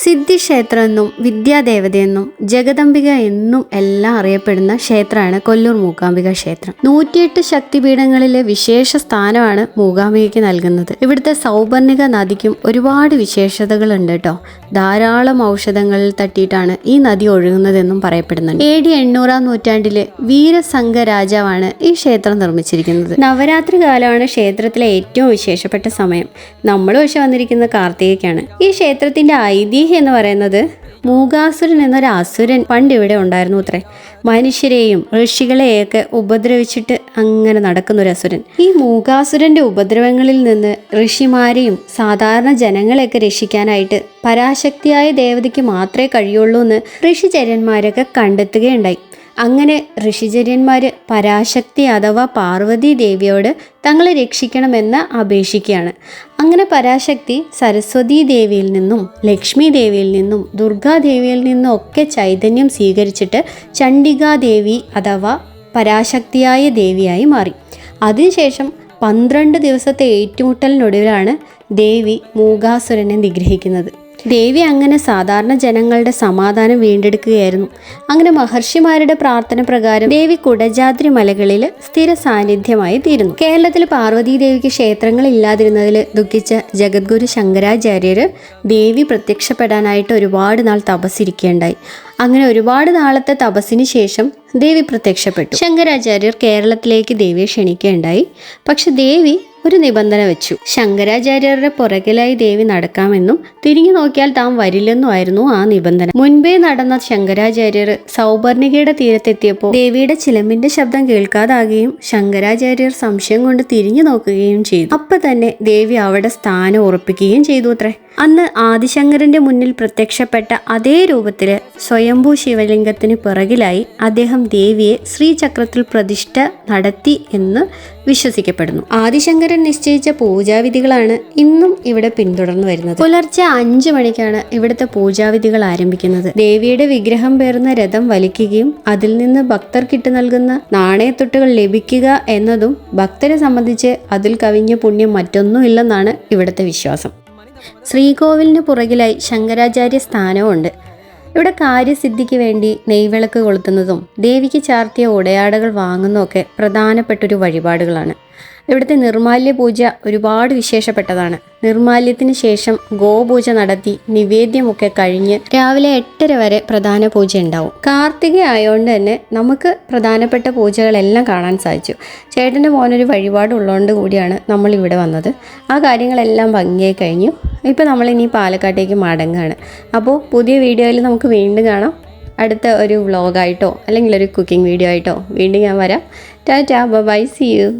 സിദ്ധിക്ഷേത്രം എന്നും വിദ്യാദേവതയെന്നും ജഗദംബിക എന്നും എല്ലാം അറിയപ്പെടുന്ന ക്ഷേത്രമാണ് കൊല്ലൂർ മൂകാംബിക ക്ഷേത്രം. 108 ശക്തിപീഠങ്ങളിലെ വിശേഷ സ്ഥാനമാണ് മൂകാംബികയ്ക്ക് നൽകുന്നത്. ഇവിടുത്തെ സൗപർണിക നദിക്കും ഒരുപാട് വിശേഷതകളുണ്ട് കേട്ടോ. ധാരാളം ഔഷധങ്ങളിൽ തട്ടിയിട്ടാണ് ഈ നദി ഒഴുകുന്നതെന്നും പറയപ്പെടുന്നുണ്ട്. AD 800-ാം നൂറ്റാണ്ടിലെ വീരസംഘ രാജാവാണ് ഈ ക്ഷേത്രം നിർമ്മിച്ചിരിക്കുന്നത്. നവരാത്രി കാലമാണ് ക്ഷേത്രത്തിലെ ഏറ്റവും വിശേഷപ്പെട്ട സമയം. നമ്മൾ പക്ഷെ വന്നിരിക്കുന്ന കാർത്തികയ്ക്കാണ്. ഈ ക്ഷേത്രത്തിന്റെ ഐതിഹ്യം എന്ന് പറയുന്നത് മൂകാസുരൻ എന്നൊരു അസുരൻ പണ്ട് ഇവിടെ ഉണ്ടായിരുന്നു അത്രേ. മനുഷ്യരെയും ഋഷികളെയൊക്കെ ഉപദ്രവിച്ചിട്ട് അങ്ങനെ നടക്കുന്ന ഒരു അസുരൻ. ഈ മൂകാസുരന്റെ ഉപദ്രവങ്ങളിൽ നിന്ന് ഋഷിമാരെയും സാധാരണ ജനങ്ങളെയൊക്കെ രക്ഷിക്കാനായിട്ട് പരാശക്തിയായ ദേവതയ്ക്ക് മാത്രമേ കഴിയുള്ളൂ എന്ന് ഋഷിചര്യന്മാരൊക്കെ കണ്ടെത്തുകയുണ്ടായി. അങ്ങനെ ഋഷിചര്യന്മാര് പരാശക്തി അഥവാ പാർവതി ദേവിയോട് തങ്ങളെ രക്ഷിക്കണമെന്ന് അപേക്ഷിക്കുകയാണ്. അങ്ങനെ പരാശക്തി സരസ്വതി ദേവിയിൽ നിന്നും ലക്ഷ്മി ദേവിയിൽ നിന്നും ദുർഗാദേവിയിൽ നിന്നും ഒക്കെ ചൈതന്യം സ്വീകരിച്ചിട്ട് ചണ്ഡികാദേവി അഥവാ പരാശക്തിയായ ദേവിയായി മാറി. അതിനുശേഷം 12 ദിവസത്തെ ഏറ്റുമുട്ടലിനൊടുവിലാണ് ദേവി മൂകാസുരനെ നിഗ്രഹിക്കുന്നത്. ദേവി അങ്ങനെ സാധാരണ ജനങ്ങളുടെ സമാധാനം വീണ്ടെടുക്കുകയായിരുന്നു. അങ്ങനെ മഹർഷിമാരുടെ പ്രാർത്ഥന പ്രകാരം ദേവി കുടജാദ്രി മലകളിൽ സ്ഥിര സാന്നിധ്യമായി തീരുന്നു. കേരളത്തിൽ പാർവതി ദേവിക്ക് ക്ഷേത്രങ്ങൾ ഇല്ലാതിരുന്നതിൽ ദുഃഖിച്ച ജഗദ്ഗുരു ശങ്കരാചാര്യർ ദേവി പ്രത്യക്ഷപ്പെടാനായിട്ട് ഒരുപാട് നാൾ തപസ്സിരിക്കുകയുണ്ടായി. അങ്ങനെ ഒരുപാട് നാളത്തെ തപസ്സിന് ശേഷം ദേവി പ്രത്യക്ഷപ്പെട്ടു. ശങ്കരാചാര്യർ കേരളത്തിലേക്ക് ദേവിയെ ക്ഷണിക്കുകയുണ്ടായി. പക്ഷെ ദേവി ഒരു നിബന്ധന വെച്ചു. ശങ്കരാചാര്യരുടെ പുറകിലായി ദേവി നടക്കാമെന്നും തിരിഞ്ഞു നോക്കിയാൽ താൻ വരില്ലെന്നുമായിരുന്നു ആ നിബന്ധന. മുൻപേ നടന്ന ശങ്കരാചാര്യർ സൗപർണികയുടെ തീരത്തെത്തിയപ്പോൾ ദേവിയുടെ ചിലമ്പിന്റെ ശബ്ദം കേൾക്കാതാകുകയും ശങ്കരാചാര്യർ സംശയം കൊണ്ട് തിരിഞ്ഞു നോക്കുകയും ചെയ്തു. അപ്പൊ തന്നെ ദേവി അവിടെ സ്ഥാനം ഉറപ്പിക്കുകയും ചെയ്തു അത്രേ. അന്ന് ആദിശങ്കരന്റെ മുന്നിൽ പ്രത്യക്ഷപ്പെട്ട അതേ രൂപത്തില് സ്വയംഭൂ ശിവലിംഗത്തിന് പിറകിലായി അദ്ദേഹം ദേവിയെ ശ്രീചക്രത്തിൽ പ്രതിഷ്ഠ നടത്തി എന്ന് വിശ്വസിക്കപ്പെടുന്നു. ആദിശങ്കരൻ നിശ്ചയിച്ച പൂജാവിധികളാണ് ഇന്നും ഇവിടെ പിന്തുടർന്നു വരുന്നത്. പുലർച്ചെ 5 മണിക്കാണ് ഇവിടുത്തെ പൂജാവിധികൾ ആരംഭിക്കുന്നത്. ദേവിയുടെ വിഗ്രഹം പേർന്ന രഥം വലിക്കുകയും അതിൽ നിന്ന് ഭക്തർക്കിട്ട് നൽകുന്ന നാണയത്തുട്ടുകൾ ലഭിക്കുക എന്നതും ഭക്തരെ സംബന്ധിച്ച് അതിൽ കവിഞ്ഞ പുണ്യം മറ്റൊന്നുമില്ലെന്നാണ് ഇവിടുത്തെ വിശ്വാസം. ശ്രീകോവിലിന് പുറകിലായി ശങ്കരാചാര്യ സ്ഥാനവുമുണ്ട്. ഇവിടെ കാര്യസിദ്ധിക്ക് വേണ്ടി നെയ്വിളക്ക് കൊളുത്തുന്നതും ദേവിക്ക് ചാർത്തിയ ഉടയാടകൾ വാങ്ങുന്നതൊക്കെ പ്രധാനപ്പെട്ടൊരു വഴിപാടുകളാണ്. ഇവിടുത്തെ നിർമാല്യ പൂജ ഒരുപാട് വിശേഷപ്പെട്ടതാണ്. നിർമാല്യത്തിന് ശേഷം ഗോപൂജ നടത്തി നിവേദ്യമൊക്കെ കഴിഞ്ഞ് രാവിലെ 8:30 വരെ പ്രധാന പൂജ ഉണ്ടാവും. കാർത്തിക ആയതുകൊണ്ട് തന്നെ നമുക്ക് പ്രധാനപ്പെട്ട പൂജകളെല്ലാം കാണാൻ സാധിച്ചു. ചേട്ടൻ്റെ മോനൊരു വഴിപാടുള്ളതുകൊണ്ട് കൂടിയാണ് നമ്മൾ ഇവിടെ വന്നത്. ആ കാര്യങ്ങളെല്ലാം ഭംഗിയായി കഴിഞ്ഞു. ഇപ്പോൾ നമ്മളിനി പാലക്കാട്ടേക്ക് മടങ്ങുകയാണ്. അപ്പോൾ പുതിയ വീഡിയോയിൽ നമുക്ക് വീണ്ടും കാണാം. അടുത്ത ഒരു വ്ളോഗായിട്ടോ അല്ലെങ്കിൽ ഒരു കുക്കിംഗ് വീഡിയോ ആയിട്ടോ വീണ്ടും ഞാൻ വരാം. Tata, bye, see U.